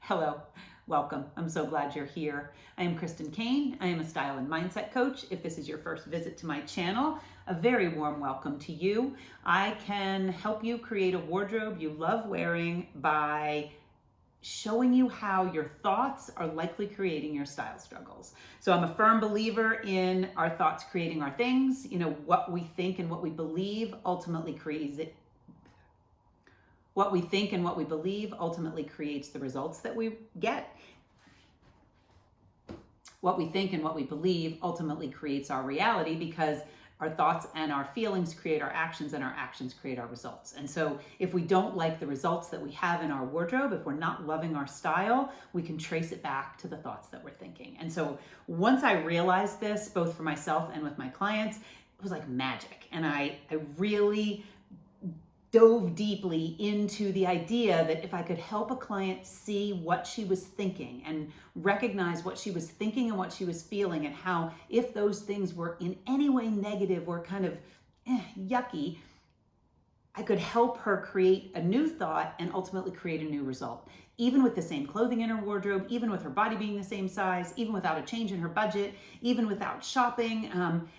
Hello, welcome. I'm so glad you're here. I am Kristen Cain. I am a style and mindset coach. If this is your first visit to my channel, a very warm welcome to you. I can help you create a wardrobe you love wearing by showing you how your thoughts are likely creating your style struggles. So I'm a firm believer in our thoughts creating our things. You know, what we think and what we believe ultimately creates it. What we think and what we believe ultimately creates the results that we get. What we think and what we believe ultimately creates our reality, because our thoughts and our feelings create our actions, and our actions create our results. And so if we don't like the results that we have in our wardrobe, if we're not loving our style, we can trace it back to the thoughts that we're thinking. And so once I realized this, both for myself and with my clients, it was like magic. And I really dove deeply into the idea that if I could help a client see what she was thinking and recognize what she was thinking and what she was feeling, and how if those things were in any way negative or kind of yucky, I could help her create a new thought and ultimately create a new result. Even with the same clothing in her wardrobe, even with her body being the same size, even without a change in her budget, even without shopping,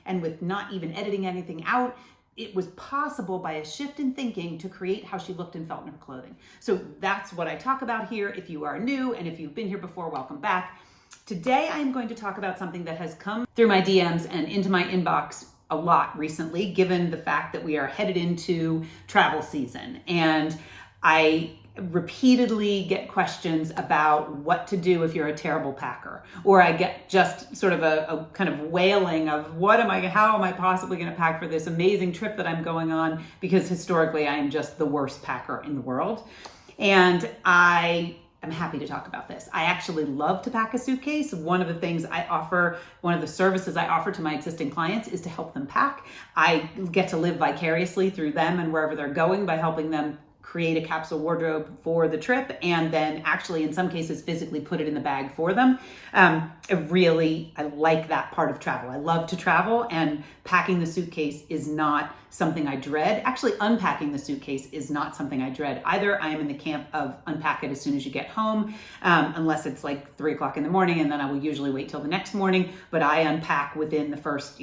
and with not even editing anything out, it was possible by a shift in thinking to create how she looked and felt in her clothing. So that's what I talk about here. If you are new, and if you've been here before, welcome back. Today, I am going to talk about something that has come through my DMs and into my inbox a lot recently, given the fact that we are headed into travel season. And I repeatedly get questions about what to do if you're a terrible packer, or I get just sort of a kind of wailing of how am I possibly going to pack for this amazing trip that I'm going on, because historically I am just the worst packer in the world. And I am happy to talk about this. I actually love to pack a suitcase. One of the things I offer, one of the services I offer to my existing clients is to help them pack. I get to live vicariously through them and wherever they're going by helping them create a capsule wardrobe for the trip, and then actually in some cases physically put it in the bag for them. I like that part of travel. I love to travel, and packing the suitcase is not something I dread. Actually, unpacking the suitcase is not something I dread either. I am in the camp of unpack it as soon as you get home, unless it's like 3 o'clock in the morning, and then I will usually wait till the next morning. But I unpack within the first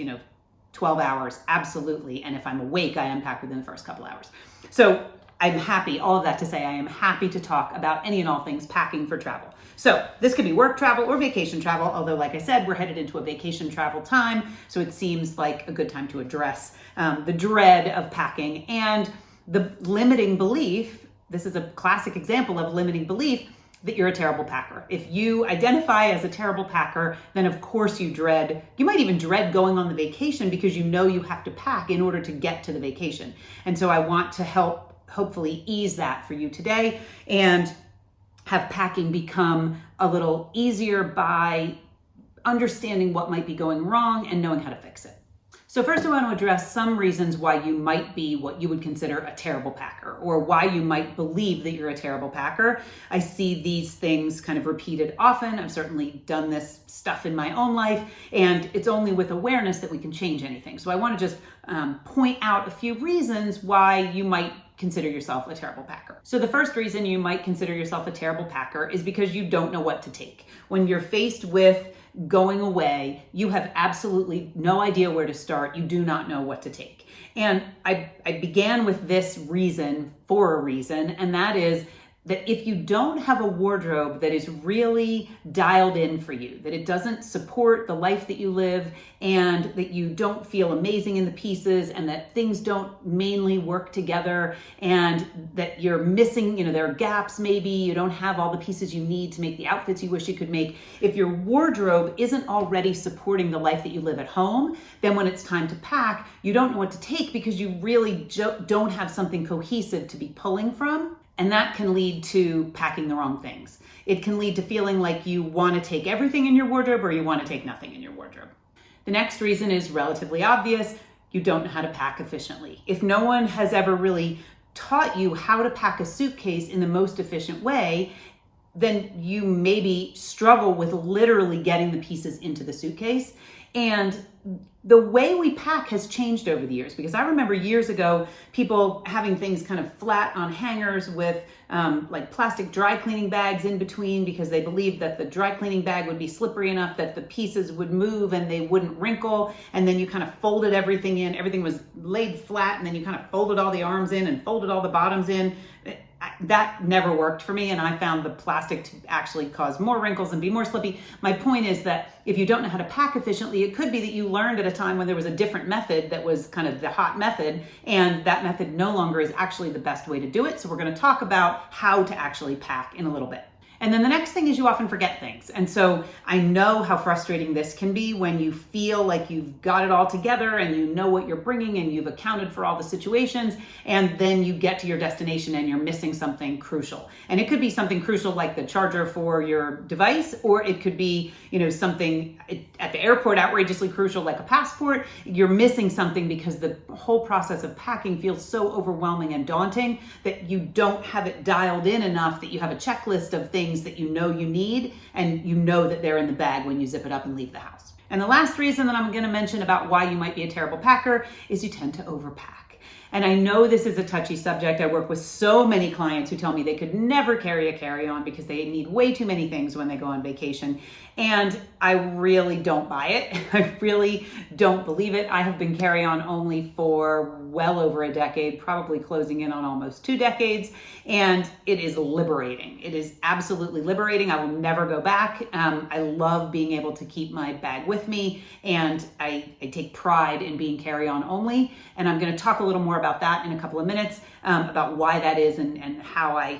12 hours, absolutely. And if I'm awake, I unpack within the first couple hours. So I'm happy, all of that to say, I am happy to talk about any and all things packing for travel. So this could be work travel or vacation travel, although like I said, we're headed into a vacation travel time, so it seems like a good time to address the dread of packing and the limiting belief. This is a classic example of limiting belief, that you're a terrible packer. If you identify as a terrible packer, then of course you might even dread going on the vacation, because you know you have to pack in order to get to the vacation. And so I want to help hopefully ease that for you today and have packing become a little easier by understanding what might be going wrong and knowing how to fix it. So first I want to address some reasons why you might be what you would consider a terrible packer, or why you might believe that you're a terrible packer. I see these things kind of repeated often. I've certainly done this stuff in my own life, and it's only with awareness that we can change anything. So I want to just point out a few reasons why you might consider yourself a terrible packer. So the first reason you might consider yourself a terrible packer is because you don't know what to take. When you're faced with going away, you have absolutely no idea where to start. You do not know what to take. And I began with this reason for a reason, and that is that if you don't have a wardrobe that is really dialed in for you, that it doesn't support the life that you live, and that you don't feel amazing in the pieces, and that things don't mainly work together, and that you're missing, there are gaps maybe, you don't have all the pieces you need to make the outfits you wish you could make. If your wardrobe isn't already supporting the life that you live at home, then when it's time to pack, you don't know what to take, because you really don't have something cohesive to be pulling from. And that can lead to packing the wrong things. It can lead to feeling like you want to take everything in your wardrobe, or you want to take nothing in your wardrobe. The next reason is relatively obvious. You don't know how to pack efficiently. If no one has ever really taught you how to pack a suitcase in the most efficient way, then you maybe struggle with literally getting the pieces into the suitcase. And the way we pack has changed over the years, because I remember years ago, people having things kind of flat on hangers with like plastic dry cleaning bags in between, because they believed that the dry cleaning bag would be slippery enough that the pieces would move and they wouldn't wrinkle. And then you kind of folded everything in, everything was laid flat, and then you kind of folded all the arms in and folded all the bottoms in. That never worked for me, and I found the plastic to actually cause more wrinkles and be more slippy. My point is that if you don't know how to pack efficiently, it could be that you learned at a time when there was a different method that was kind of the hot method, and that method no longer is actually the best way to do it. So we're going to talk about how to actually pack in a little bit. And then the next thing is you often forget things. And so I know how frustrating this can be when you feel like you've got it all together and you know what you're bringing and you've accounted for all the situations, and then you get to your destination and you're missing something crucial. And it could be something crucial like the charger for your device, or it could be, something at the airport outrageously crucial like a passport. You're missing something because the whole process of packing feels so overwhelming and daunting that you don't have it dialed in enough that you have a checklist of things that you know you need, and you know that they're in the bag when you zip it up and leave the house. And the last reason that I'm going to mention about why you might be a terrible packer is you tend to overpack. And I know this is a touchy subject. I work with so many clients who tell me they could never carry a carry-on because they need way too many things when they go on vacation. And I really don't buy it. I really don't believe it. I have been carry-on only for well over a decade, probably closing in on almost 2 decades. And it is liberating. It is absolutely liberating. I will never go back. I love being able to keep my bag with me. And I take pride in being carry-on only. And I'm going to talk a little more about that in a couple of minutes, about why that is and how I,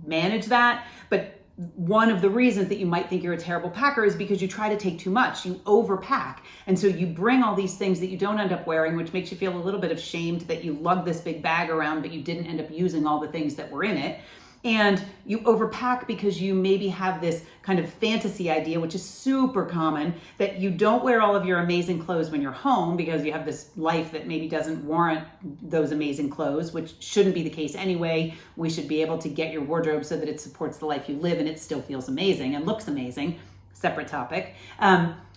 manage that. But one of the reasons that you might think you're a terrible packer is because you try to take too much. You overpack. And so you bring all these things that you don't end up wearing, which makes you feel a little bit ashamed that you lugged this big bag around, but you didn't end up using all the things that were in it. And you overpack because you maybe have this kind of fantasy idea, which is super common, that you don't wear all of your amazing clothes when you're home because you have this life that maybe doesn't warrant those amazing clothes, which shouldn't be the case anyway. We should be able to get your wardrobe so that it supports the life you live and it still feels amazing and looks amazing. Separate topic.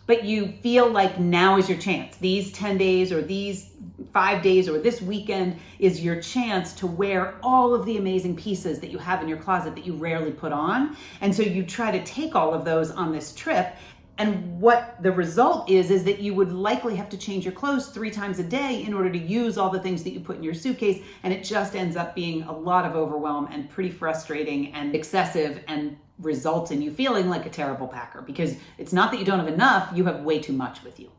But you feel like now is your chance. These 10 days or these 5 days or this weekend is your chance to wear all of the amazing pieces that you have in your closet that you rarely put on. And so you try to take all of those on this trip. And what the result is that you would likely have to change your clothes 3 times a day in order to use all the things that you put in your suitcase. And it just ends up being a lot of overwhelm and pretty frustrating and excessive, and results in you feeling like a terrible packer, because it's not that you don't have enough, you have way too much with you.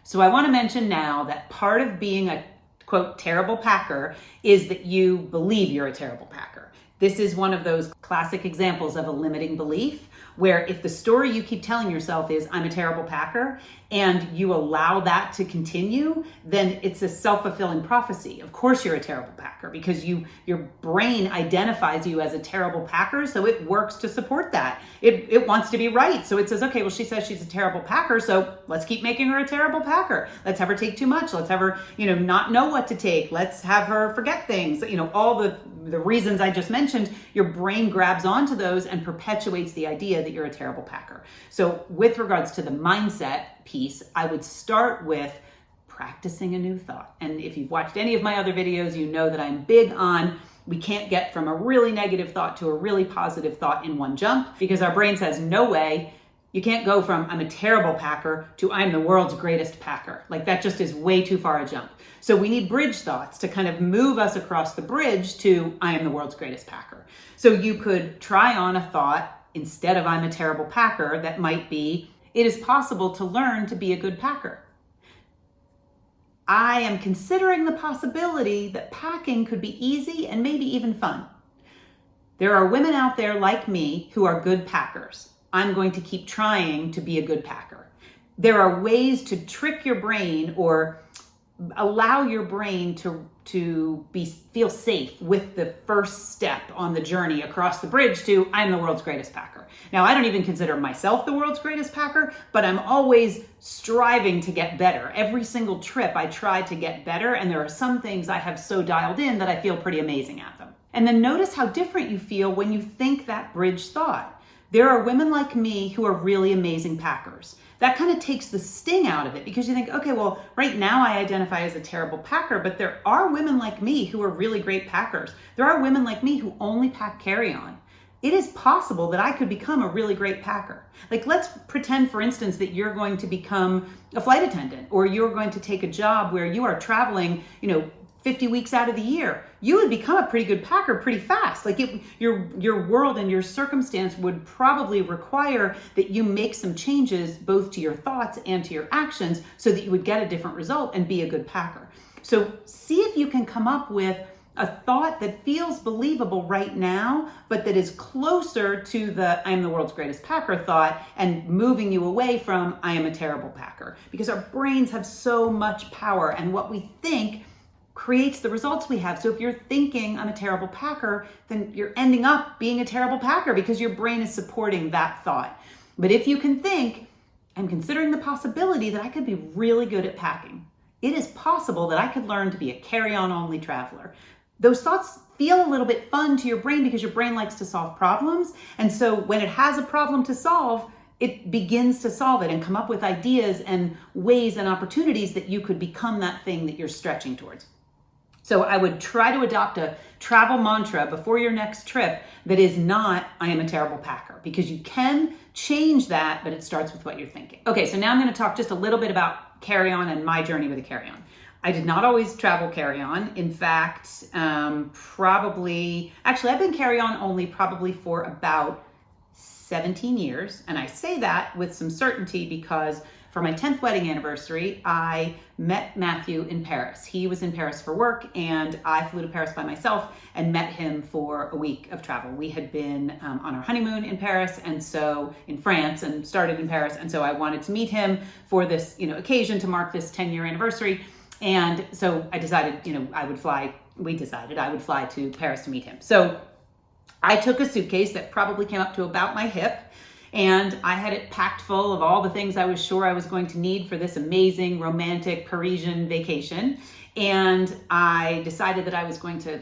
So I want to mention now that part of being a quote terrible packer is that you believe you're a terrible packer. This is one of those classic examples of a limiting belief, where if the story you keep telling yourself is I'm a terrible packer, and you allow that to continue, then it's a self-fulfilling prophecy. Of course you're a terrible packer, because your brain identifies you as a terrible packer, so it works to support that. It wants to be right. So it says, okay, well, she says she's a terrible packer, so let's keep making her a terrible packer. Let's have her take too much. Let's have her, not know what to take. Let's have her forget things. All the reasons I just mentioned, your brain grabs onto those and perpetuates the idea that you're a terrible packer. So with regards to the mindset piece, I would start with practicing a new thought. And if you've watched any of my other videos, you know that I'm big on we can't get from a really negative thought to a really positive thought in one jump, because our brain says, no way. You can't go from I'm a terrible packer to I'm the world's greatest packer. Like that just is way too far a jump. So we need bridge thoughts to kind of move us across the bridge to I am the world's greatest packer. So you could try on a thought instead of I'm a terrible packer that might be, it is possible to learn to be a good packer. I am considering the possibility that packing could be easy and maybe even fun. There are women out there like me who are good packers. I'm going to keep trying to be a good packer. There are ways to trick your brain or allow your brain to feel safe with the first step on the journey across the bridge to I'm the world's greatest packer. Now, I don't even consider myself the world's greatest packer, but I'm always striving to get better. Every single trip I try to get better, and there are some things I have so dialed in that I feel pretty amazing at them. And then notice how different you feel when you think that bridge thought. There are women like me who are really amazing packers. That kind of takes the sting out of it because you think, okay, well, right now I identify as a terrible packer, but there are women like me who are really great packers. There are women like me who only pack carry-on. It is possible that I could become a really great packer. Like, let's pretend, for instance, that you're going to become a flight attendant, or you're going to take a job where you are traveling, 50 weeks out of the year. You would become a pretty good packer pretty fast. Like, your world and your circumstance would probably require that you make some changes both to your thoughts and to your actions so that you would get a different result and be a good packer. So see if you can come up with a thought that feels believable right now, but that is closer to the I am the world's greatest packer thought and moving you away from I am a terrible packer. Because our brains have so much power, and what we think creates the results we have. So if you're thinking I'm a terrible packer, then you're ending up being a terrible packer because your brain is supporting that thought. But if you can think, I'm considering the possibility that I could be really good at packing. It is possible that I could learn to be a carry-on only traveler. Those thoughts feel a little bit fun to your brain because your brain likes to solve problems. And so when it has a problem to solve, it begins to solve it and come up with ideas and ways and opportunities that you could become that thing that you're stretching towards. So I would try to adopt a travel mantra before your next trip that is not, I am a terrible packer, because you can change that, but it starts with what you're thinking. Okay, so now I'm going to talk just a little bit about carry-on and my journey with a carry-on. I did not always travel carry-on. In fact, I've been carry-on only probably for about 17 years. And I say that with some certainty because for my 10th wedding anniversary, I met Matthew in Paris. He was in Paris for work, and I flew to Paris by myself and met him for a week of travel. We had been on our honeymoon in Paris, and so in France, and started in Paris. And so I wanted to meet him for this, occasion to mark this 10-year anniversary. And so I decided, I would fly to Paris to meet him. So I took a suitcase that probably came up to about my hip, and I had it packed full of all the things I was sure I was going to need for this amazing, romantic Parisian vacation. And I decided that I was going to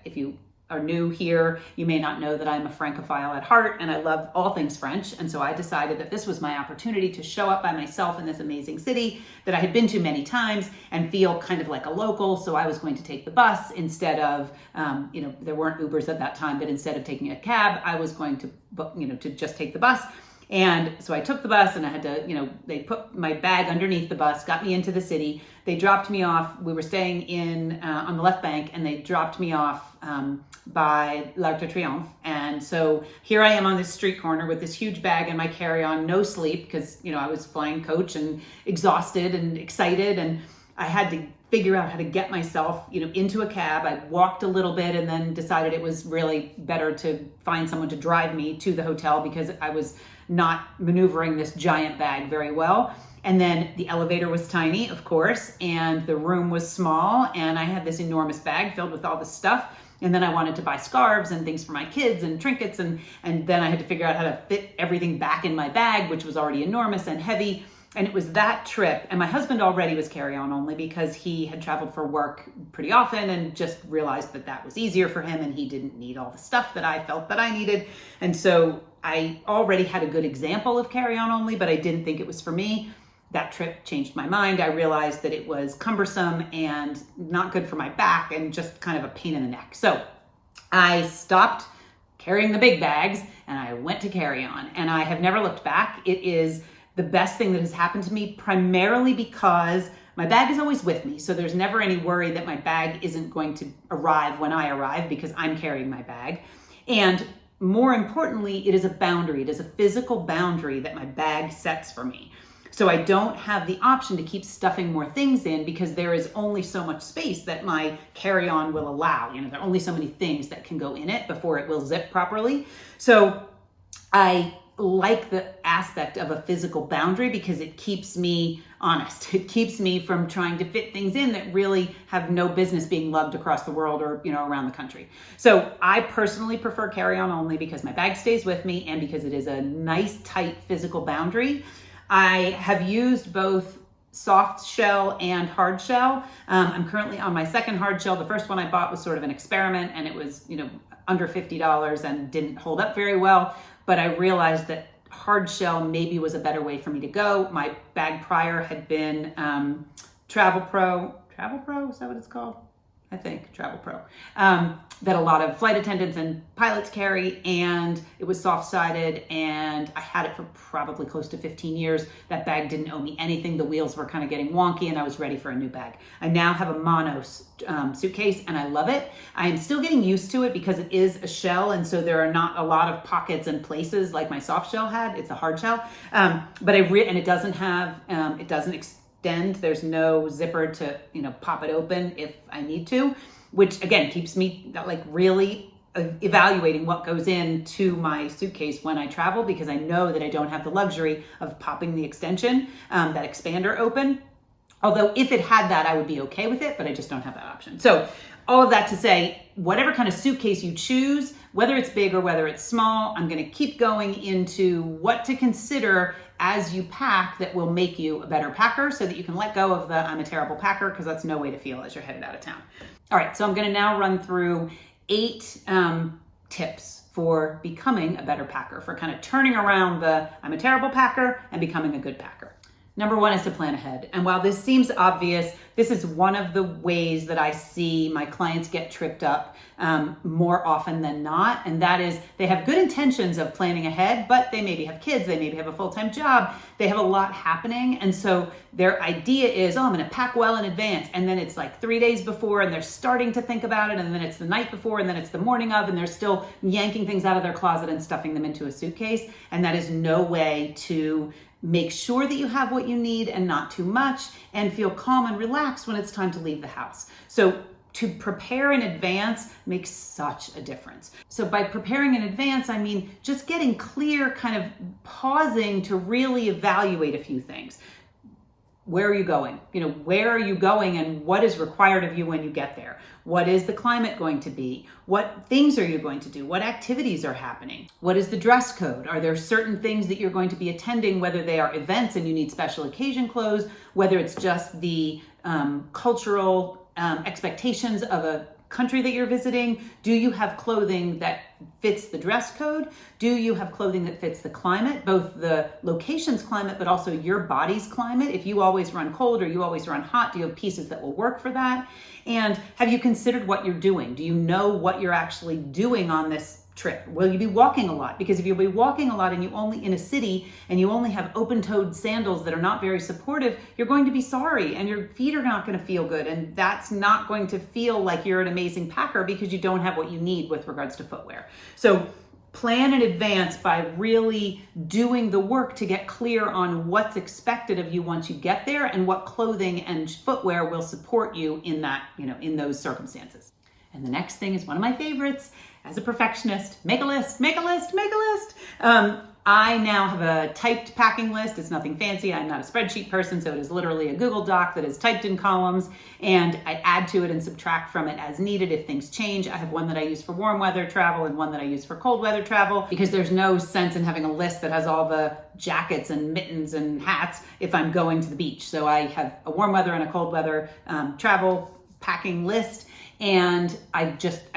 if you are new here, you may not know that I'm a Francophile at heart and I love all things French. And so I decided that this was my opportunity to show up by myself in this amazing city that I had been to many times and feel kind of like a local. So I was going to take the bus instead of, there weren't Ubers at that time, but instead of taking a cab, I was going to, to just take the bus. And so I took the bus and I had to, they put my bag underneath the bus, got me into the city. They dropped me off. We were staying on the left bank, and they dropped me off by l'Arc de Triomphe. And so here I am on this street corner with this huge bag and my carry-on, no sleep, because, I was flying coach and exhausted and excited. And I had to figure out how to get myself, into a cab. I walked a little bit and then decided it was really better to find someone to drive me to the hotel because I was not maneuvering this giant bag very well. And then the elevator was tiny, of course, and the room was small, and I had this enormous bag filled with all this stuff. And then I wanted to buy scarves and things for my kids and trinkets, and then I had to figure out how to fit everything back in my bag, which was already enormous and heavy. And it was that trip, and my husband already was carry-on only because he had traveled for work pretty often and just realized that was easier for him, and he didn't need all the stuff that I felt that I needed. And so I already had a good example of carry-on only, but I didn't think it was for me. That trip changed my mind. I realized that it was cumbersome and not good for my back and just kind of a pain in the neck. So I stopped carrying the big bags and I went to carry-on, and I have never looked back. It is the best thing that has happened to me, primarily because my bag is always with me. So there's never any worry that my bag isn't going to arrive when I arrive because I'm carrying my bag. And more importantly, it is a boundary. It is a physical boundary that my bag sets for me. So I don't have the option to keep stuffing more things in because there is only so much space that my carry-on will allow. There are only so many things that can go in it before it will zip properly. So I like the aspect of a physical boundary because it keeps me honest. It keeps me from trying to fit things in that really have no business being lugged across the world or, around the country. So I personally prefer carry-on only because my bag stays with me and because it is a nice, tight physical boundary. I have used both soft shell and hard shell. I'm currently on my second hard shell. The first one I bought was sort of an experiment, and it was, under $50 and didn't hold up very well. But I realized that hard shell maybe was a better way for me to go. My bag prior had been Travel Pro, is that what it's called? I think Travel Pro, that a lot of flight attendants and pilots carry, and it was soft-sided, and I had it for probably close to 15 years. That bag didn't owe me anything. The wheels were kind of getting wonky, and I was ready for a new bag. I now have a mono suitcase, and I love it. I'm still getting used to it because it is a shell, and so there are not a lot of pockets and places like my soft shell had. It's a hard shell, but and it doesn't have, it doesn't extend. There's no zipper to, pop it open if I need to, which again keeps me like really evaluating what goes into my suitcase when I travel, because I know that I don't have the luxury of popping the extension, that expander open. Although if it had that, I would be okay with it, but I just don't have that option. So all of that to say, whatever kind of suitcase you choose, whether it's big or whether it's small, I'm going to keep going into what to consider as you pack that will make you a better packer, so that you can let go of the I'm a terrible packer, because that's no way to feel as you're headed out of town. All right, so I'm going to now run through 8 tips for becoming a better packer, for kind of turning around the I'm a terrible packer and becoming a good packer. Number 1 is to plan ahead. And while this seems obvious, this is one of the ways that I see my clients get tripped up more often than not. And that is, they have good intentions of planning ahead, but they maybe have kids, they maybe have a full-time job, they have a lot happening. And so their idea is, I'm gonna pack well in advance. And then it's like 3 days before, and they're starting to think about it. And then it's the night before, and then it's the morning of, and they're still yanking things out of their closet and stuffing them into a suitcase. And that is no way to make sure that you have what you need and not too much, and feel calm and relaxed when it's time to leave the house. So to prepare in advance makes such a difference. So by preparing in advance, I mean just getting clear, kind of pausing to really evaluate a few things. Where are you going? Where are you going, and what is required of you when you get there? What is the climate going to be? What things are you going to do? What activities are happening? What is the dress code? Are there certain things that you're going to be attending, whether they are events and you need special occasion clothes, whether it's just the cultural expectations of a country that you're visiting? Do you have clothing that fits the dress code? Do you have clothing that fits the climate, both the location's climate, but also your body's climate? If you always run cold or you always run hot, do you have pieces that will work for that? And have you considered what you're doing? Do you know what you're actually doing on this trip? Will you be walking a lot? Because if you'll be walking a lot and you only in a city and you only have open-toed sandals that are not very supportive, you're going to be sorry, and your feet are not going to feel good, and that's not going to feel like you're an amazing packer, because you don't have what you need with regards to footwear. So plan in advance by really doing the work to get clear on what's expected of you once you get there, and what clothing and footwear will support you in that, in those circumstances. And the next thing is one of my favorites. As a perfectionist, make a list, make a list, make a list. I now have a typed packing list. It's nothing fancy. I'm not a spreadsheet person, so it is literally a Google Doc that is typed in columns, and I add to it and subtract from it as needed if things change. I have one that I use for warm weather travel and one that I use for cold weather travel, because there's no sense in having a list that has all the jackets and mittens and hats if I'm going to the beach. So I have a warm weather and a cold weather travel packing list. And I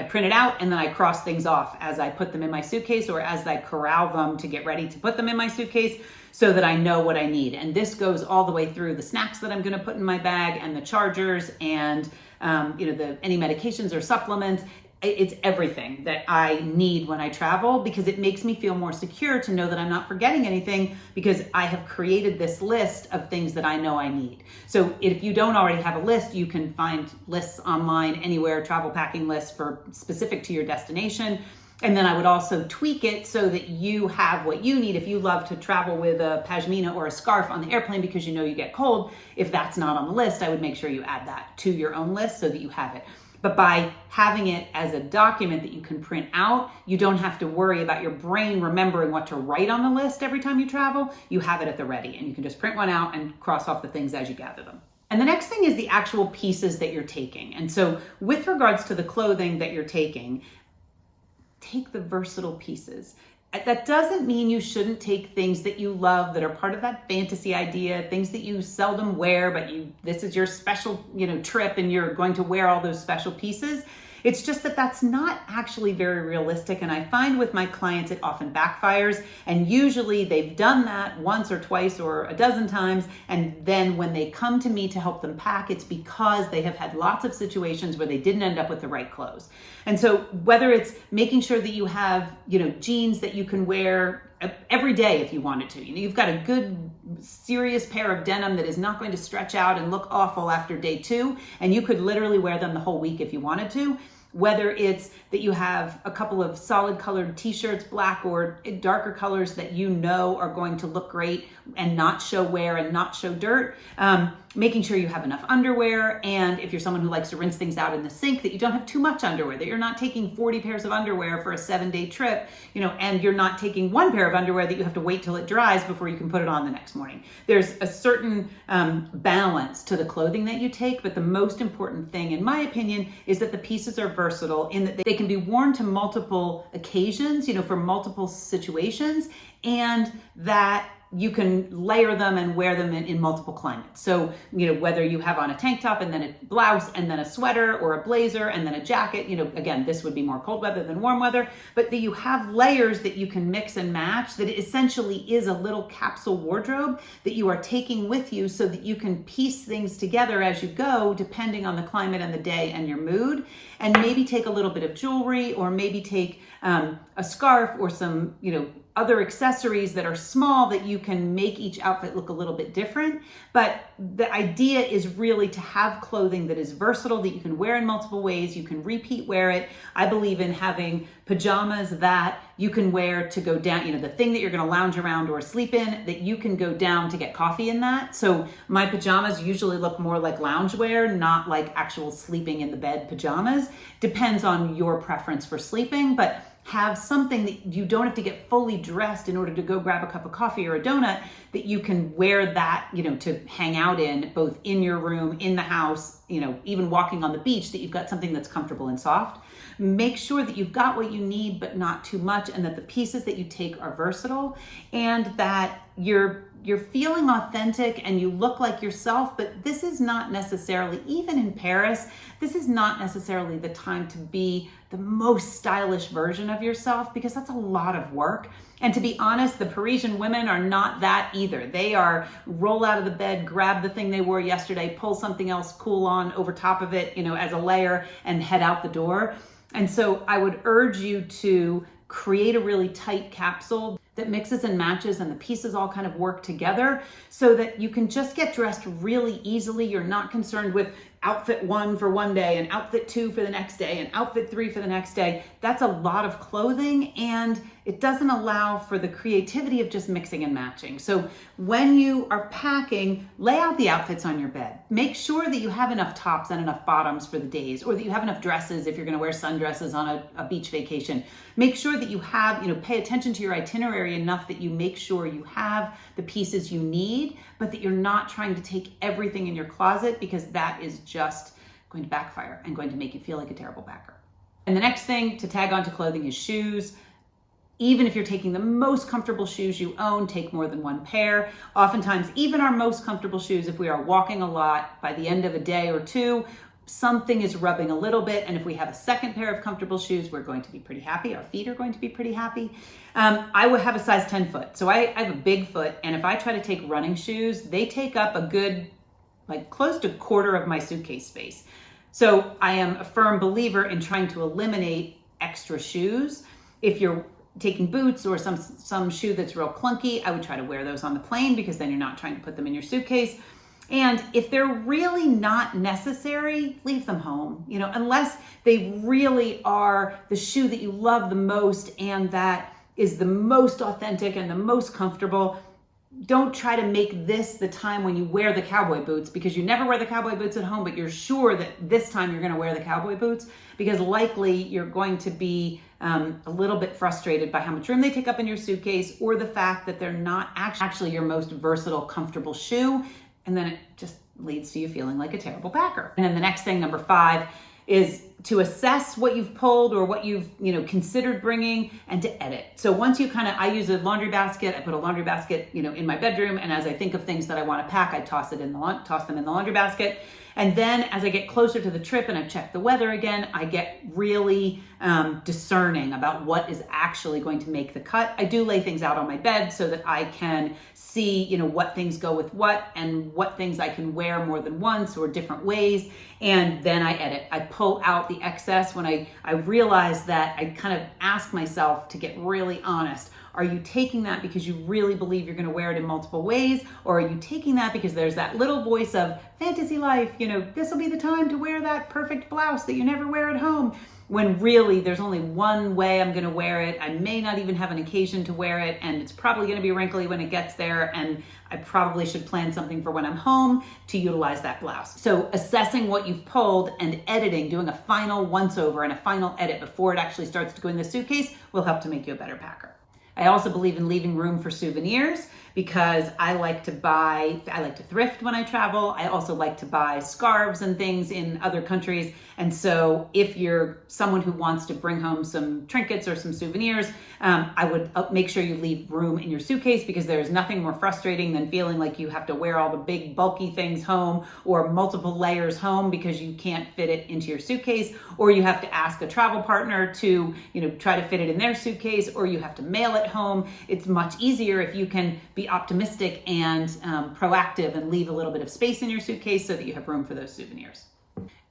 print it out, and then I cross things off as I put them in my suitcase, or as I corral them to get ready to put them in my suitcase, so that I know what I need. And this goes all the way through the snacks that I'm going to put in my bag, and the chargers, and any medications or supplements. It's everything that I need when I travel, because it makes me feel more secure to know that I'm not forgetting anything, because I have created this list of things that I know I need. So if you don't already have a list, you can find lists online anywhere, travel packing lists for specific to your destination. And then I would also tweak it so that you have what you need. If you love to travel with a pashmina or a scarf on the airplane because you get cold, if that's not on the list, I would make sure you add that to your own list so that you have it. But by having it as a document that you can print out, you don't have to worry about your brain remembering what to write on the list every time you travel. You have it at the ready, and you can just print one out and cross off the things as you gather them. And the next thing is the actual pieces that you're taking. And so with regards to the clothing that you're taking, take the versatile pieces. That doesn't mean you shouldn't take things that you love that are part of that fantasy idea, things that you seldom wear, but this is your special, trip and you're going to wear all those special pieces. It's just that that's not actually very realistic. And I find with my clients, it often backfires. And usually they've done that once or twice or a dozen times. And then when they come to me to help them pack, it's because they have had lots of situations where they didn't end up with the right clothes. And so whether it's making sure that you have, jeans that you can wear every day if you wanted to. You've got a good, serious pair of denim that is not going to stretch out and look awful after day 2, and you could literally wear them the whole week if you wanted to. Whether it's that you have a couple of solid colored t-shirts, black or darker colors that are going to look great and not show wear and not show dirt. Making sure you have enough underwear, and if you're someone who likes to rinse things out in the sink, that you don't have too much underwear, that you're not taking 40 pairs of underwear for a 7-day trip, and you're not taking one pair of underwear that you have to wait till it dries before you can put it on the next morning. There's a certain balance to the clothing that you take, but the most important thing, in my opinion, is that the pieces are versatile in that they can be worn to multiple occasions, for multiple situations, and that you can layer them and wear them in multiple climates. So, whether you have on a tank top and then a blouse and then a sweater or a blazer and then a jacket, again, this would be more cold weather than warm weather, but that you have layers that you can mix and match, that it essentially is a little capsule wardrobe that you are taking with you so that you can piece things together as you go, depending on the climate and the day and your mood, and maybe take a little bit of jewelry, or maybe take a scarf or some, other accessories that are small that you can make each outfit look a little bit different. But the idea is really to have clothing that is versatile, that you can wear in multiple ways, you can repeat wear it. I believe in having pajamas that you can wear to go down, the thing that you're gonna lounge around or sleep in, that you can go down to get coffee in that. So my pajamas usually look more like loungewear, not like actual sleeping in the bed pajamas. Depends on your preference for sleeping, but have something that you don't have to get fully dressed in order to go grab a cup of coffee or a donut, that you can wear that, to hang out in, both in your room, in the house, even walking on the beach, that you've got something that's comfortable and soft. Make sure that you've got what you need, but not too much, and that the pieces that you take are versatile, and that you're feeling authentic and you look like yourself. But this is not necessarily, even in Paris, this is not necessarily the time to be the most stylish version of yourself, because that's a lot of work. And to be honest, the Parisian women are not that either. They are roll out of the bed, grab the thing they wore yesterday, pull something else cool on over top of it, as a layer, and head out the door. And so I would urge you to create a really tight capsule that mixes and matches, and the pieces all kind of work together so that you can just get dressed really easily. You're not concerned with outfit 1 for one day and outfit 2 for the next day and outfit 3 for the next day. That's a lot of clothing, and it doesn't allow for the creativity of just mixing and matching. So when you are packing, lay out the outfits on your bed. Make sure that you have enough tops and enough bottoms for the days, or that you have enough dresses if you're gonna wear sundresses on a beach vacation. Make sure that you have, pay attention to your itinerary enough that you make sure you have the pieces you need, but that you're not trying to take everything in your closet, because that is just going to backfire and going to make you feel like a terrible packer. And the next thing to tag onto clothing is shoes. Even if you're taking the most comfortable shoes you own, take more than one pair. Oftentimes, even our most comfortable shoes, if we are walking a lot, by the end of a day or two, something is rubbing a little bit. And if we have a second pair of comfortable shoes, we're going to be pretty happy. Our feet are going to be pretty happy. I would have a size 10 foot. So I have a big foot. And if I try to take running shoes, they take up a good, close to a quarter of my suitcase space. So I am a firm believer in trying to eliminate extra shoes. If you're taking boots or some shoe that's real clunky, I would try to wear those on the plane, because then you're not trying to put them in your suitcase. And if they're really not necessary, leave them home, unless they really are the shoe that you love the most and that is the most authentic and the most comfortable. Don't try to make this the time when you wear the cowboy boots, because you never wear the cowboy boots at home, but you're sure that this time you're going to wear the cowboy boots, because likely you're going to be a little bit frustrated by how much room they take up in your suitcase, or the fact that they're not actually your most versatile, comfortable shoe. And then it just leads to you feeling like a terrible packer. And then the next thing, number 5, is to assess what you've pulled or what you've, considered bringing, and to edit. So once you I use a laundry basket. I put a laundry basket, in my bedroom. And as I think of things that I want to pack, I toss them in the laundry basket. And then as I get closer to the trip and I've checked the weather again, I get really discerning about what is actually going to make the cut. I do lay things out on my bed so that I can see, what things go with what and what things I can wear more than once or different ways. And then I edit. I pull out the excess when I realize that. I kind of ask myself to get really honest. Are you taking that because you really believe you're going to wear it in multiple ways? Or are you taking that because there's that little voice of fantasy life, this will be the time to wear that perfect blouse that you never wear at home, when really there's only one way I'm going to wear it. I may not even have an occasion to wear it, and it's probably going to be wrinkly when it gets there, and I probably should plan something for when I'm home to utilize that blouse. So assessing what you've pulled and editing, doing a final once over and a final edit before it actually starts to go in the suitcase will help to make you a better packer. I also believe in leaving room for souvenirs because I like to thrift when I travel. I also like to buy scarves and things in other countries. And so if you're someone who wants to bring home some trinkets or some souvenirs, I would make sure you leave room in your suitcase, because there's nothing more frustrating than feeling like you have to wear all the big bulky things home or multiple layers home because you can't fit it into your suitcase, or you have to ask a travel partner to, try to fit it in their suitcase, or you have to mail it home. It's much easier if you can be optimistic and proactive and leave a little bit of space in your suitcase so that you have room for those souvenirs.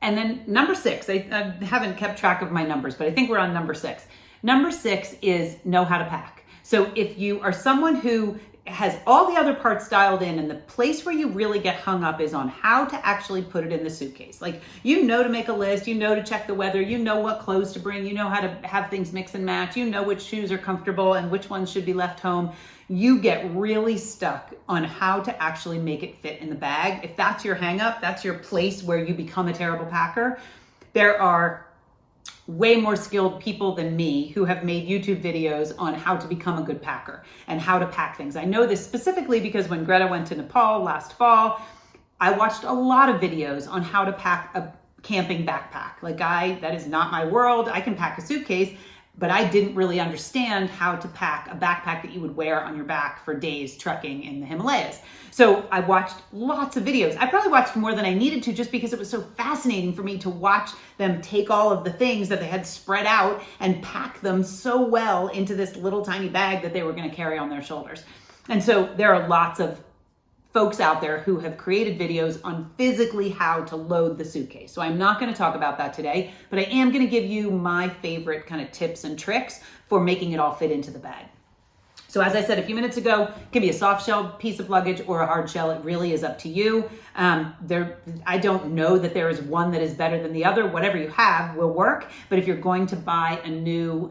And then number 6, I haven't kept track of my numbers, but I think we're on number 6. Number 6 is know how to pack. So if you are someone who has all the other parts dialed in, and the place where you really get hung up is on how to actually put it in the suitcase. Like, to make a list, to check the weather, what clothes to bring, how to have things mix and match, which shoes are comfortable and which ones should be left home. You get really stuck on how to actually make it fit in the bag. If that's your hang up, that's your place where you become a terrible packer. There are way more skilled people than me who have made YouTube videos on how to become a good packer and how to pack things. I know this specifically because when Greta went to Nepal last fall, I watched a lot of videos on how to pack a camping backpack. That is not my world. I can pack a suitcase, but I didn't really understand how to pack a backpack that you would wear on your back for days trekking in the Himalayas. So I watched lots of videos. I probably watched more than I needed to, just because it was so fascinating for me to watch them take all of the things that they had spread out and pack them so well into this little tiny bag that they were going to carry on their shoulders. And so there are lots of folks out there who have created videos on physically how to load the suitcase. So I'm not going to talk about that today, but I am going to give you my favorite kind of tips and tricks for making it all fit into the bag. So as I said a few minutes ago, it can be a soft shell piece of luggage or a hard shell. It really is up to you. I don't know that there is one that is better than the other. Whatever you have will work. But if you're going to buy a new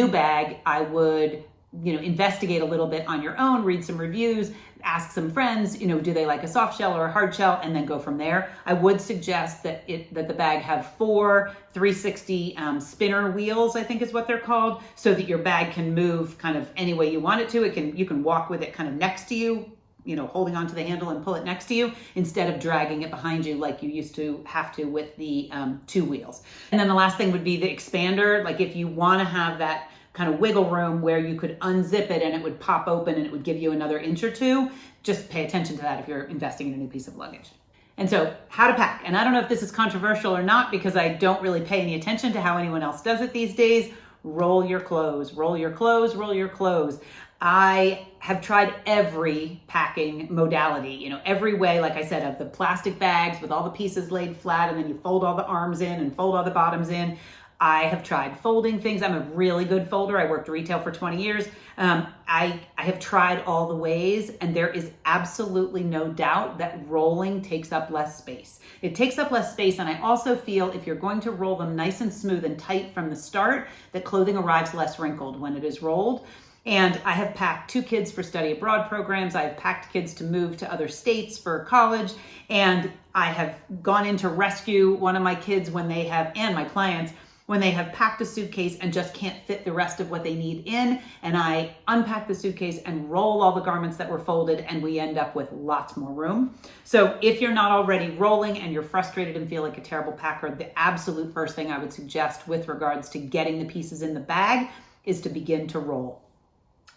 bag, I would investigate a little bit on your own, read some reviews, ask some friends, do they like a soft shell or a hard shell, and then go from there. I would suggest that the bag have 4 360 spinner wheels, I think is what they're called, so that your bag can move kind of any way you want it to. You can walk with it kind of next to you, holding onto the handle and pull it next to you, instead of dragging it behind you like you used to have to with the 2 wheels. And then the last thing would be the expander. Like, if you want to have that kind of wiggle room where you could unzip it and it would pop open and it would give you another inch or 2, just pay attention to that if you're investing in a new piece of luggage. And so, how to pack. And I don't know if this is controversial or not, because I don't really pay any attention to how anyone else does it these days. Roll your clothes, roll your clothes, roll your clothes. I have tried every packing modality, every way, like I said, of the plastic bags with all the pieces laid flat, and then you fold all the arms in and fold all the bottoms in. I have tried folding things. I'm a really good folder. I worked retail for 20 years. I have tried all the ways, and there is absolutely no doubt that rolling takes up less space. It takes up less space, and I also feel if you're going to roll them nice and smooth and tight from the start, that clothing arrives less wrinkled when it is rolled. And I have packed 2 kids for study abroad programs. I have packed kids to move to other states for college. And I have gone in to rescue one of my kids and my clients when they have packed a suitcase and just can't fit the rest of what they need in, and I unpack the suitcase and roll all the garments that were folded, and we end up with lots more room. So if you're not already rolling and you're frustrated and feel like a terrible packer, the absolute first thing I would suggest with regards to getting the pieces in the bag is to begin to roll.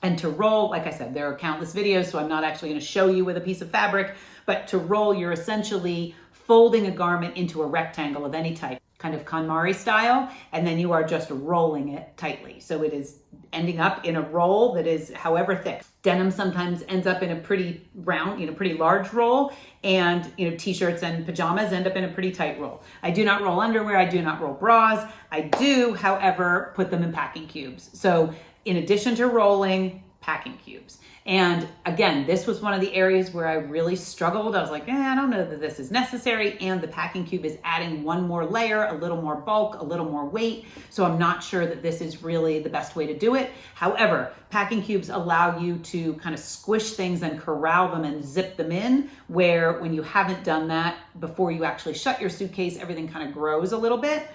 And to roll, like I said, there are countless videos, so I'm not actually going to show you with a piece of fabric, but to roll, you're essentially folding a garment into a rectangle of any type, kind of KonMari style, and then you are just rolling it tightly. So it is ending up in a roll that is however thick. Denim sometimes ends up in a pretty round, pretty large roll, and t-shirts and pajamas end up in a pretty tight roll. I do not roll underwear, I do not roll bras. I do, however, put them in packing cubes. So in addition to rolling, packing cubes. And again, this was one of the areas where I really struggled. I was like, I don't know that this is necessary. And the packing cube is adding one more layer, a little more bulk, a little more weight. So I'm not sure that this is really the best way to do it. However, packing cubes allow you to kind of squish things and corral them and zip them in, where when you haven't done that before you actually shut your suitcase, everything kind of grows a little bit.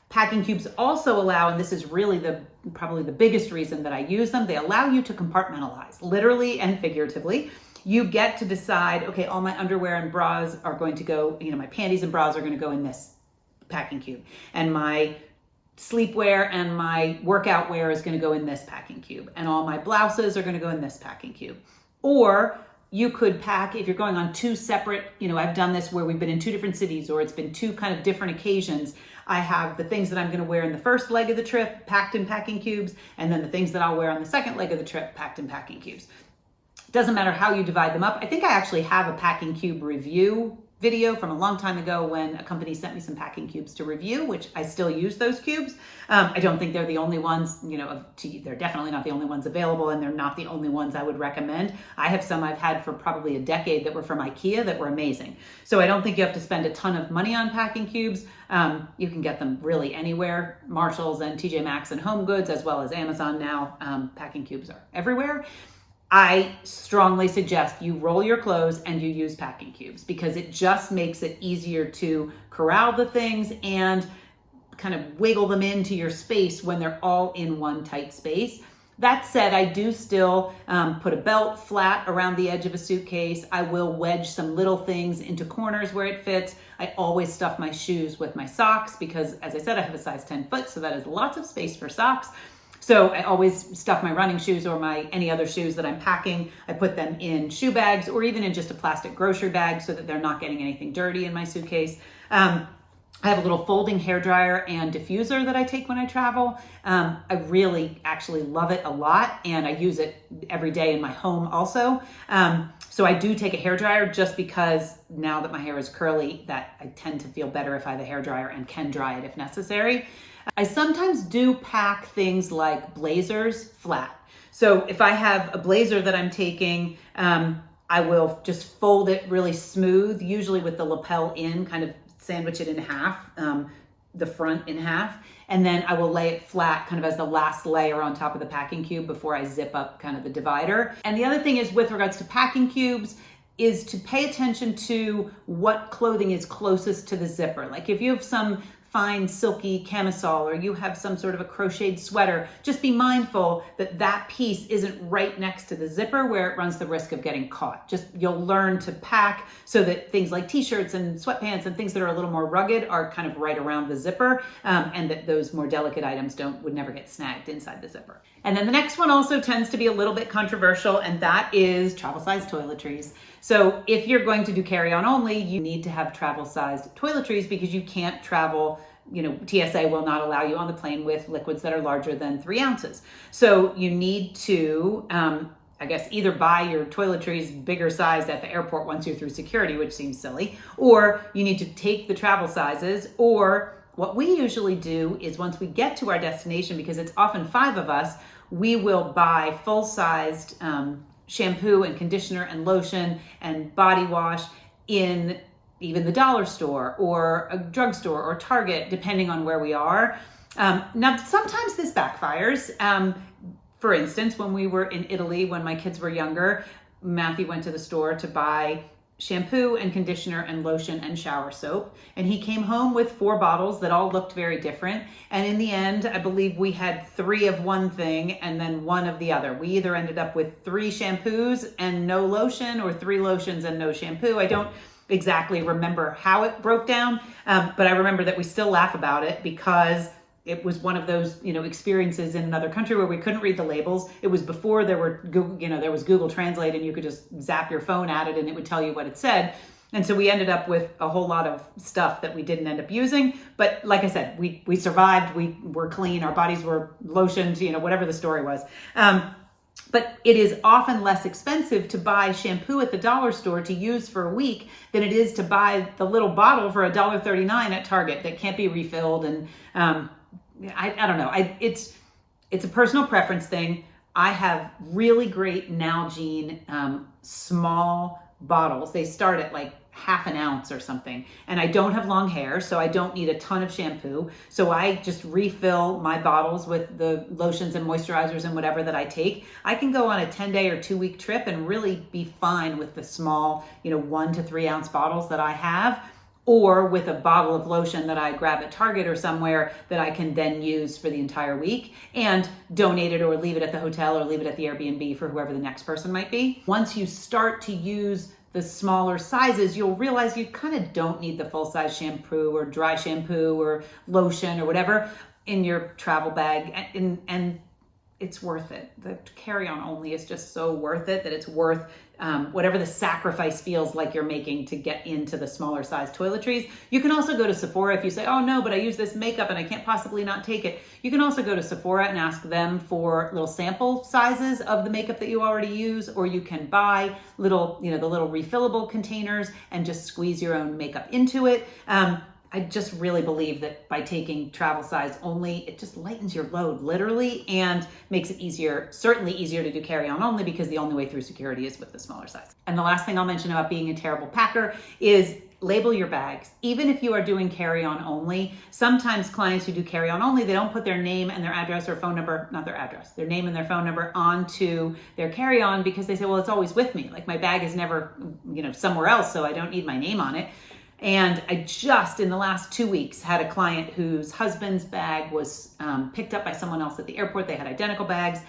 Packing cubes also allow, and this is really probably the biggest reason that I use them, they allow you to compartmentalize, literally and figuratively. You get to decide, okay, all my underwear and bras are going to go, my panties and bras are going to go in this packing cube. And my sleepwear and my workout wear is going to go in this packing cube. And all my blouses are going to go in this packing cube. Or you could pack, if you're going on two separate, I've done this where we've been in two different cities, or it's been two kind of different occasions. I have the things that I'm going to wear in the first leg of the trip packed in packing cubes, and then the things that I'll wear on the second leg of the trip packed in packing cubes. Doesn't matter how you divide them up. I think I actually have a packing cube review video from a long time ago when a company sent me some packing cubes to review, which I still use those cubes. I don't think they're the only ones, they're definitely not the only ones available, and they're not the only ones I would recommend. I have some I've had for probably a decade that were from IKEA that were amazing. So I don't think you have to spend a ton of money on packing cubes. You can get them really anywhere. Marshalls and TJ Maxx and Home Goods, as well as Amazon now. Packing cubes are everywhere. I strongly suggest you roll your clothes and you use packing cubes, because it just makes it easier to corral the things and kind of wiggle them into your space when they're all in one tight space. That said, I do still put a belt flat around the edge of a suitcase. I will wedge some little things into corners where it fits. I always stuff my shoes with my socks because, as I said, I have a size 10 foot, so that is lots of space for socks. So I always stuff my running shoes or any other shoes that I'm packing. I put them in shoe bags or even in just a plastic grocery bag so that they're not getting anything dirty in my suitcase. I have a little folding hairdryer and diffuser that I take when I travel. I really actually love it a lot, and I use it every day in my home also. So I do take a hairdryer just because now that my hair is curly, that I tend to feel better if I have a hairdryer and can dry it if necessary. I sometimes do pack things like blazers flat. So if I have a blazer that I'm taking, I will just fold it really smooth, usually with the lapel in, kind of sandwich it in half, the front in half, and then I will lay it flat kind of as the last layer on top of the packing cube before I zip up kind of the divider. And the other thing is, with regards to packing cubes, is to pay attention to what clothing is closest to the zipper. Like if you have some fine silky camisole or you have some sort of a crocheted sweater, just be mindful that that piece isn't right next to the zipper where it runs the risk of getting caught. Just you'll learn to pack so that things like t-shirts and sweatpants and things that are a little more rugged are kind of right around the zipper, and that those more delicate items would never get snagged inside the zipper. And then the next one also tends to be a little bit controversial, and that is travel-sized toiletries. So if you're going to do carry-on only, you need to have travel-sized toiletries because you can't travel, TSA will not allow you on the plane with liquids that are larger than 3 ounces. So you need to, either buy your toiletries bigger sized at the airport once you're through security, which seems silly, or you need to take the travel sizes, or what we usually do is once we get to our destination, because it's often 5 of us, we will buy full-sized shampoo and conditioner and lotion and body wash in even the dollar store or a drugstore or Target, depending on where we are. Now, sometimes this backfires. For instance, when we were in Italy, when my kids were younger, Matthew went to the store to buy shampoo and conditioner and lotion and shower soap. And he came home with 4 bottles that all looked very different. And in the end, I believe we had 3 of one thing and then 1 of the other. We either ended up with 3 shampoos and no lotion, or 3 lotions and no shampoo. I don't exactly remember how it broke down, but I remember that we still laugh about it because it was one of those, experiences in another country where we couldn't read the labels. It was before there were Google, there was Google Translate, and you could just zap your phone at it and it would tell you what it said. And so we ended up with a whole lot of stuff that we didn't end up using. But like I said, we survived. We were clean. Our bodies were lotioned, whatever the story was. But it is often less expensive to buy shampoo at the dollar store to use for a week than it is to buy the little bottle for $1.39 at Target that can't be refilled. And I don't know. It's a personal preference thing. I have really great Nalgene small bottles. They start at like half an ounce or something. And I don't have long hair, so I don't need a ton of shampoo. So I just refill my bottles with the lotions and moisturizers and whatever that I take. I can go on a 10-day or 2-week trip and really be fine with the small, 1 to 3 ounce bottles that I have, or with a bottle of lotion that I grab at Target or somewhere that I can then use for the entire week and donate it or leave it at the hotel or leave it at the Airbnb for whoever the next person might be. Once you start to use the smaller sizes, you'll realize you kind of don't need the full-size shampoo or dry shampoo or lotion or whatever in your travel bag, and it's worth it. The carry-on only is just so worth it that it's worth whatever the sacrifice feels like you're making to get into the smaller size toiletries. You can also go to Sephora if you say, oh no, but I use this makeup and I can't possibly not take it. You can also go to Sephora and ask them for little sample sizes of the makeup that you already use, or you can buy little, the little refillable containers and just squeeze your own makeup into it. I just really believe that by taking travel size only, it just lightens your load literally and makes it easier, certainly easier to do carry on only, because the only way through security is with the smaller size. And the last thing I'll mention about being a terrible packer is label your bags. Even if you are doing carry on only, sometimes clients who do carry on only, they don't put their name and their address or phone number, not their address, their name and their phone number onto their carry on because they say, well, it's always with me. Like my bag is never, somewhere else, so I don't need my name on it. And I just, in the last 2 weeks, had a client whose husband's bag was picked up by someone else at the airport. They had identical bags.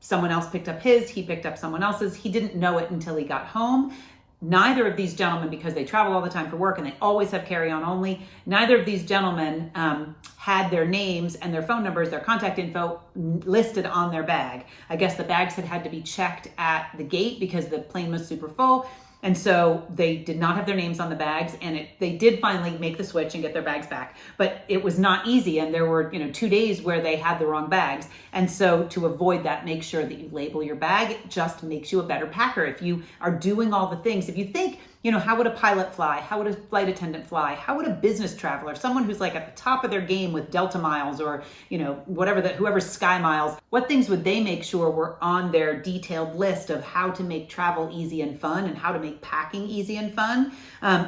Someone else picked up his. He picked up someone else's. He didn't know it until he got home. Neither of these gentlemen, because they travel all the time for work and they always have carry-on only, neither of these gentlemen had their names and their phone numbers, their contact info listed on their bag. I guess the bags had to be checked at the gate because the plane was super full. And so they did not have their names on the bags, and they did finally make the switch and get their bags back. But it was not easy, and there were 2 days where they had the wrong bags. And so to avoid that, make sure that you label your bag. It just makes you a better packer. If you are doing all the things, if you think, how would a pilot fly? How would a flight attendant fly? How would a business traveler, someone who's like at the top of their game with Delta miles or, whoever's Sky Miles, what things would they make sure were on their detailed list of how to make travel easy and fun and how to make packing easy and fun?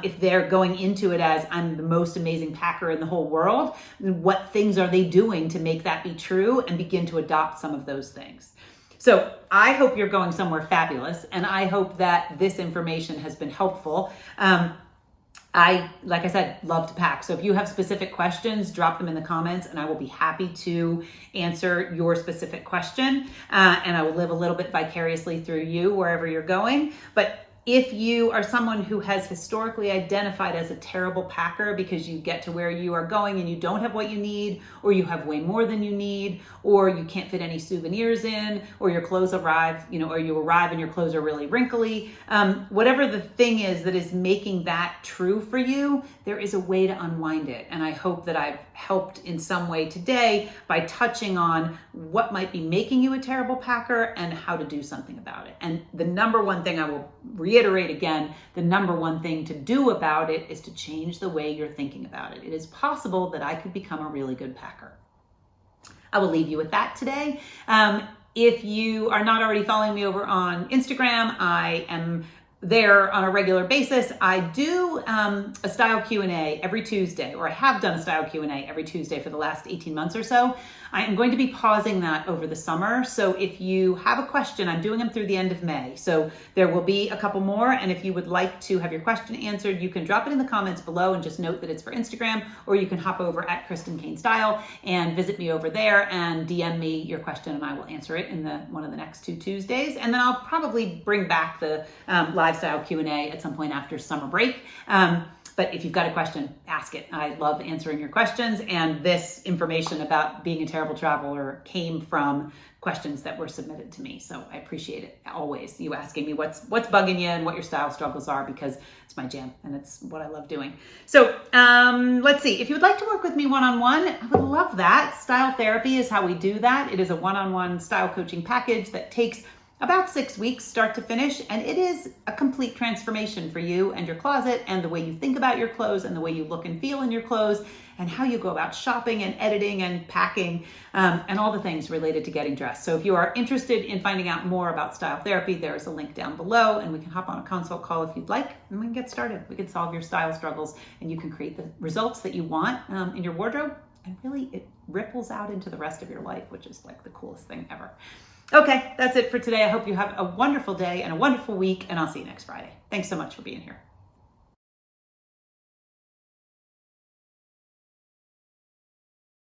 If they're going into it as I'm the most amazing packer in the whole world, what things are they doing to make that be true and begin to adopt some of those things? So I hope you're going somewhere fabulous, and I hope that this information has been helpful. I, like I said, love to pack. So if you have specific questions, drop them in the comments, and I will be happy to answer your specific question. And I will live a little bit vicariously through you wherever you're going. But if you are someone who has historically identified as a terrible packer because you get to where you are going and you don't have what you need, or you have way more than you need, or you can't fit any souvenirs in, or your clothes arrive, or you arrive and your clothes are really wrinkly, whatever the thing is that is making that true for you, there is a way to unwind it. And I hope that I've helped in some way today by touching on what might be making you a terrible packer and how to do something about it. And the number one thing I will reiterate again, the number one thing to do about it is to change the way you're thinking about it. It is possible that I could become a really good packer. I will leave you with that today. If you are not already following me over on Instagram, I am there on a regular basis. I do a style Q&A every Tuesday, or I have done a style Q&A every Tuesday for the last 18 months or so. I am going to be pausing that over the summer. So if you have a question, I'm doing them through the end of May. So there will be a couple more. And if you would like to have your question answered, you can drop it in the comments below and just note that it's for Instagram, or you can hop over at Kristen Cain Style and visit me over there and DM me your question, and I will answer it in one of the next 2 Tuesdays. And then I'll probably bring back the live style Q&A at some point after summer break. But if you've got a question, ask it. I love answering your questions. And this information about being a terrible traveler came from questions that were submitted to me. So I appreciate it always. You asking me what's bugging you and what your style struggles are, because it's my jam and it's what I love doing. So let's see. If you would like to work with me one-on-one, I would love that. Style therapy is how we do that. It is a one-on-one style coaching package that takes about 6 weeks, start to finish, and it is a complete transformation for you and your closet, and the way you think about your clothes, and the way you look and feel in your clothes, and how you go about shopping and editing and packing, and all the things related to getting dressed. So if you are interested in finding out more about style therapy, there's a link down below, and we can hop on a consult call if you'd like, and we can get started. We can solve your style struggles, and you can create the results that you want in your wardrobe, and really it ripples out into the rest of your life, which is like the coolest thing ever. Okay, that's it for today. I hope you have a wonderful day and a wonderful week, and I'll see you next Friday. Thanks so much for being here.